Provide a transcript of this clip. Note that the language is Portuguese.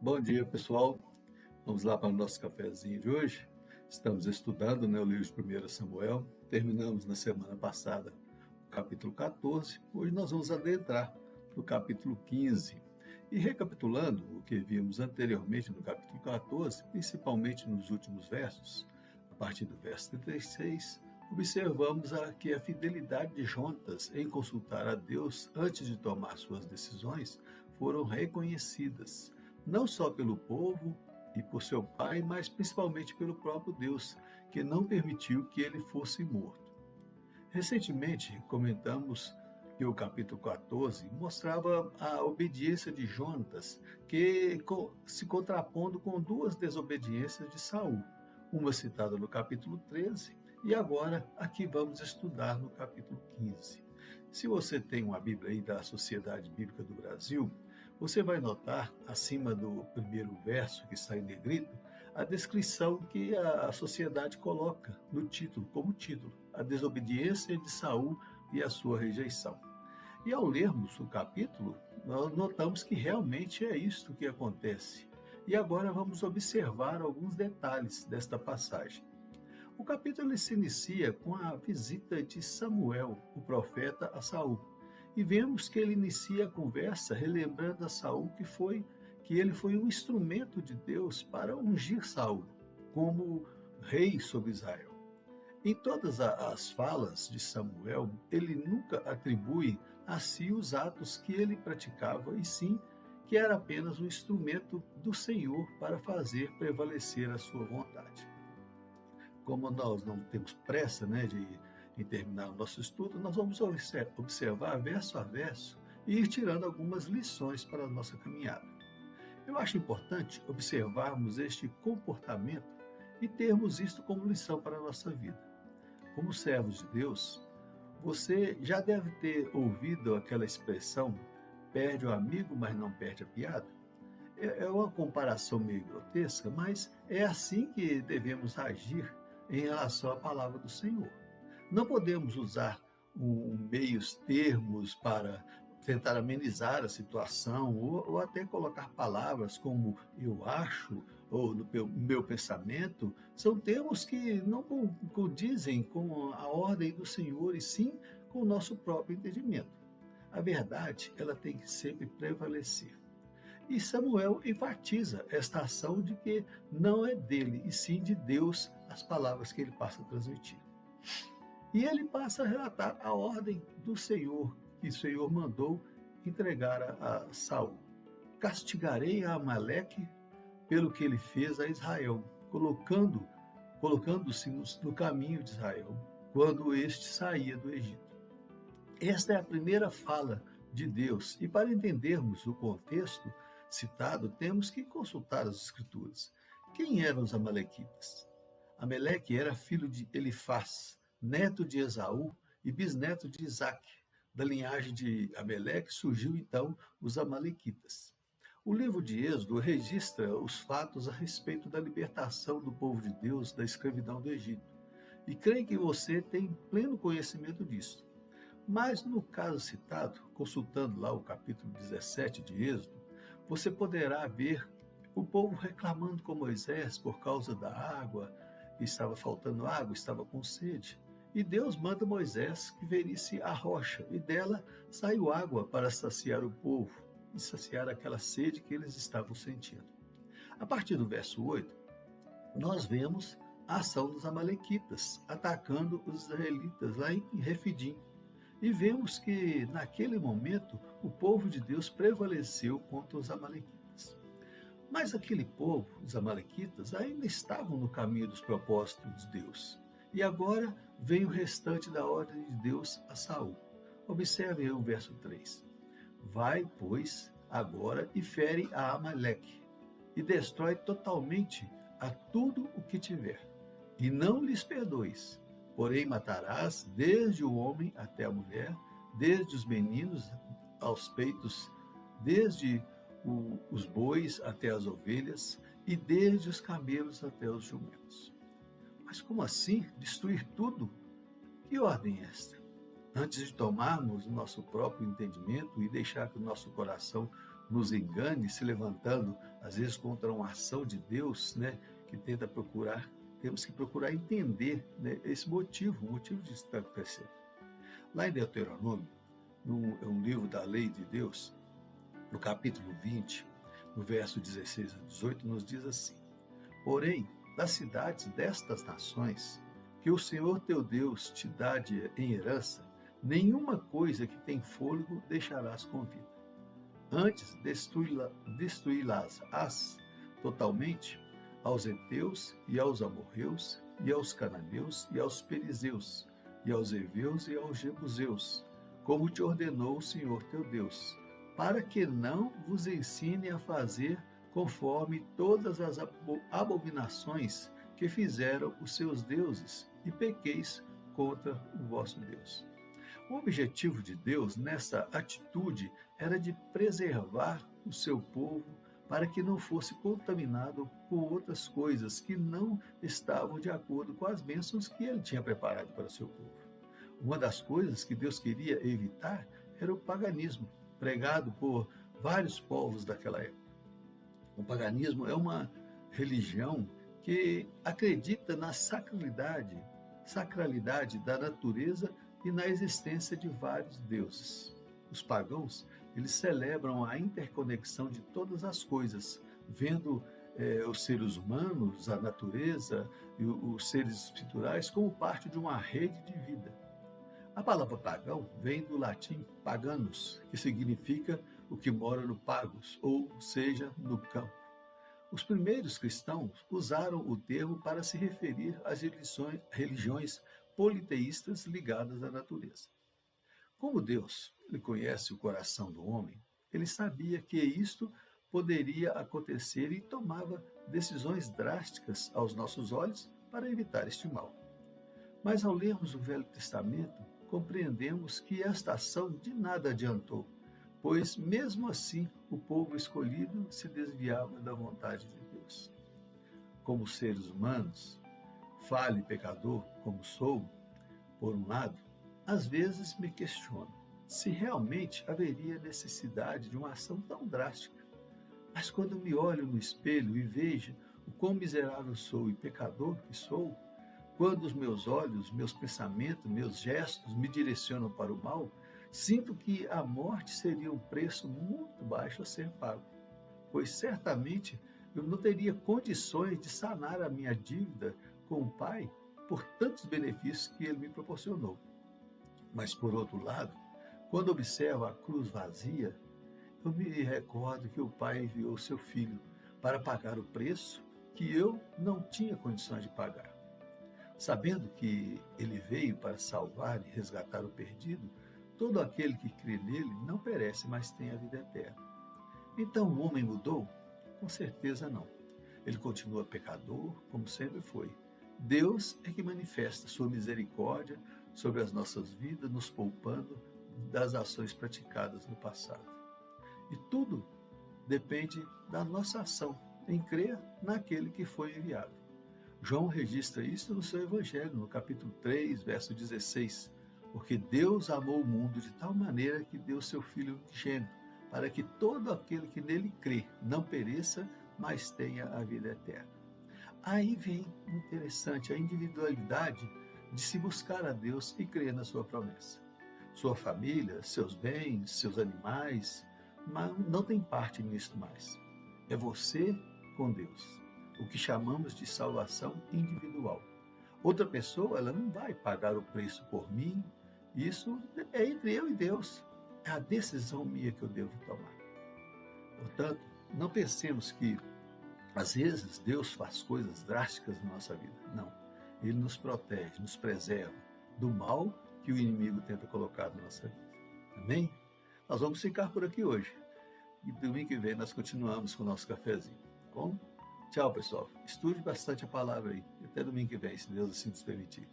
Bom dia, pessoal. Vamos lá para o nosso cafezinho de hoje. Estamos estudando, o livro de 1 Samuel. Terminamos na semana passada o capítulo 14. Hoje nós vamos adentrar no capítulo 15. E recapitulando o que vimos anteriormente no capítulo 14, principalmente nos últimos versos, a partir do verso 36, observamos que a fidelidade de Jonatas em consultar a Deus antes de tomar suas decisões foram reconhecidas, não só pelo povo e por seu pai, mas principalmente pelo próprio Deus, que não permitiu que ele fosse morto. Recentemente, comentamos que o capítulo 14 mostrava a obediência de Jonatas, que se contrapondo com duas desobediências de Saul, uma citada no capítulo 13 e agora aqui vamos estudar no capítulo 15. Se você tem uma Bíblia aí da Sociedade Bíblica do Brasil, você vai notar, acima do primeiro verso que está em negrito, a descrição que a sociedade coloca no título, como título, a desobediência de Saul e a sua rejeição. E ao lermos o capítulo, nós notamos que realmente é isto que acontece. E agora vamos observar alguns detalhes desta passagem. O capítulo se inicia com a visita de Samuel, o profeta, a Saul. E vemos que ele inicia a conversa relembrando a Saul que ele foi um instrumento de Deus para ungir Saul como rei sobre Israel. Em todas as falas de Samuel, ele nunca atribui a si os atos que ele praticava, e sim que era apenas um instrumento do Senhor para fazer prevalecer a sua vontade. Como nós não temos pressa em terminar o nosso estudo, nós vamos observar verso a verso e ir tirando algumas lições para a nossa caminhada. Eu acho importante observarmos este comportamento e termos isto como lição para a nossa vida. Como servos de Deus, você já deve ter ouvido aquela expressão: perde o amigo, mas não perde a piada. É uma comparação meio grotesca, mas é assim que devemos agir em relação à palavra do Senhor. Não podemos usar meios termos para tentar amenizar a situação ou até colocar palavras como eu acho ou no meu pensamento. São termos que não condizem com a ordem do Senhor e sim com o nosso próprio entendimento. A verdade, ela tem que sempre prevalecer. E Samuel enfatiza esta ação de que não é dele, e sim de Deus, as palavras que ele passa a transmitir. E ele passa a relatar a ordem do Senhor, que o Senhor mandou entregar a Saul. Castigarei a Amaleque pelo que ele fez a Israel, colocando-se no caminho de Israel, quando este saía do Egito. Esta é a primeira fala de Deus, e para entendermos o contexto citado, temos que consultar as Escrituras. Quem eram os amalequitas? Amaleque era filho de Elifaz, neto de Esaú e bisneto de Isaque. Da linhagem de Amaleque surgiu então os amalequitas. O livro de Êxodo registra os fatos a respeito da libertação do povo de Deus da escravidão do Egito. E creio que você tem pleno conhecimento disso. Mas no caso citado, consultando lá o capítulo 17 de Êxodo, você poderá ver o povo reclamando com Moisés por causa da água, estava faltando água, estava com sede. E Deus manda Moisés que verisse a rocha, e dela saiu água para saciar o povo, e saciar aquela sede que eles estavam sentindo. A partir do verso 8, nós vemos a ação dos amalequitas, atacando os israelitas lá em Refidim. E vemos que, naquele momento, o povo de Deus prevaleceu contra os amalequitas. Mas aquele povo, os amalequitas, ainda estavam no caminho dos propósitos de Deus. E agora vem o restante da ordem de Deus a Saul. Observe aí o verso 3. Vai, pois, agora e fere a Amaleque, e destrói totalmente a tudo o que tiver, e não lhes perdoes. Porém matarás desde o homem até a mulher, desde os meninos aos peitos, desde os bois até as ovelhas, e desde os camelos até os jumentos. Mas como assim? Destruir tudo? Que ordem é esta? Antes de tomarmos o nosso próprio entendimento e deixar que o nosso coração nos engane, se levantando, às vezes, contra uma ação de Deus, né, que tenta procurar, temos que procurar entender, né, esse motivo, o motivo disso estar acontecendo. Lá em Deuteronômio, é um livro da lei de Deus, no capítulo 20, no verso 16 a 18, nos diz assim: Porém, das cidades destas nações, que o Senhor teu Deus te dá em herança, nenhuma coisa que tem fôlego deixarás com vida. Antes, destruí-las totalmente aos heteus e aos amorreus, e aos cananeus e aos perizeus, e aos heveus e aos jebuseus, como te ordenou o Senhor teu Deus, para que não vos ensine a fazer conforme todas as abominações que fizeram os seus deuses, e pequeis contra o vosso Deus. O objetivo de Deus nessa atitude era de preservar o seu povo para que não fosse contaminado com outras coisas que não estavam de acordo com as bênçãos que ele tinha preparado para o seu povo. Uma das coisas que Deus queria evitar era o paganismo, pregado por vários povos daquela época. O paganismo é uma religião que acredita na sacralidade da natureza e na existência de vários deuses. Os pagãos, eles celebram a interconexão de todas as coisas, vendo os seres humanos, a natureza e os seres espirituais como parte de uma rede de vida. A palavra pagão vem do latim paganus, que significa o que mora no pagos, ou seja, no campo. Os primeiros cristãos usaram o termo para se referir às religiões politeístas ligadas à natureza. Como Deus ele conhece o coração do homem, ele sabia que isto poderia acontecer e tomava decisões drásticas aos nossos olhos para evitar este mal. Mas ao lermos o Velho Testamento, compreendemos que esta ação de nada adiantou, pois mesmo assim o povo escolhido se desviava da vontade de Deus. Como seres humanos, falho e pecador como sou, por um lado, às vezes me questiono se realmente haveria necessidade de uma ação tão drástica. Mas quando me olho no espelho e vejo o quão miserável sou e pecador que sou, quando os meus olhos, meus pensamentos, meus gestos me direcionam para o mal, sinto que a morte seria um preço muito baixo a ser pago, pois certamente eu não teria condições de sanar a minha dívida com o Pai por tantos benefícios que Ele me proporcionou. Mas, por outro lado, quando observo a cruz vazia, eu me recordo que o Pai enviou seu Filho para pagar o preço que eu não tinha condições de pagar. Sabendo que ele veio para salvar e resgatar o perdido, todo aquele que crê nele não perece, mas tem a vida eterna. Então o homem mudou? Com certeza não. Ele continua pecador, como sempre foi. Deus é que manifesta sua misericórdia sobre as nossas vidas, nos poupando das ações praticadas no passado. E tudo depende da nossa ação em crer naquele que foi enviado. João registra isso no seu Evangelho, no capítulo 3, verso 16. Porque Deus amou o mundo de tal maneira que deu seu Filho unigênito, para que todo aquele que nele crê não pereça, mas tenha a vida eterna. Aí vem interessante a individualidade de se buscar a Deus e crer na sua promessa. Sua família, seus bens, seus animais, mas não tem parte nisso mais. É você com Deus, o que chamamos de salvação individual. Outra pessoa, ela não vai pagar o preço por mim. Isso é entre eu e Deus. É a decisão minha que eu devo tomar. Portanto, não pensemos que, às vezes, Deus faz coisas drásticas na nossa vida. Não. Ele nos protege, nos preserva do mal que o inimigo tenta colocar na nossa vida. Amém? Nós vamos ficar por aqui hoje. E domingo que vem nós continuamos com o nosso cafezinho. Tá bom? Tchau, pessoal. Estude bastante a palavra aí. E até domingo que vem, se Deus assim nos permitir.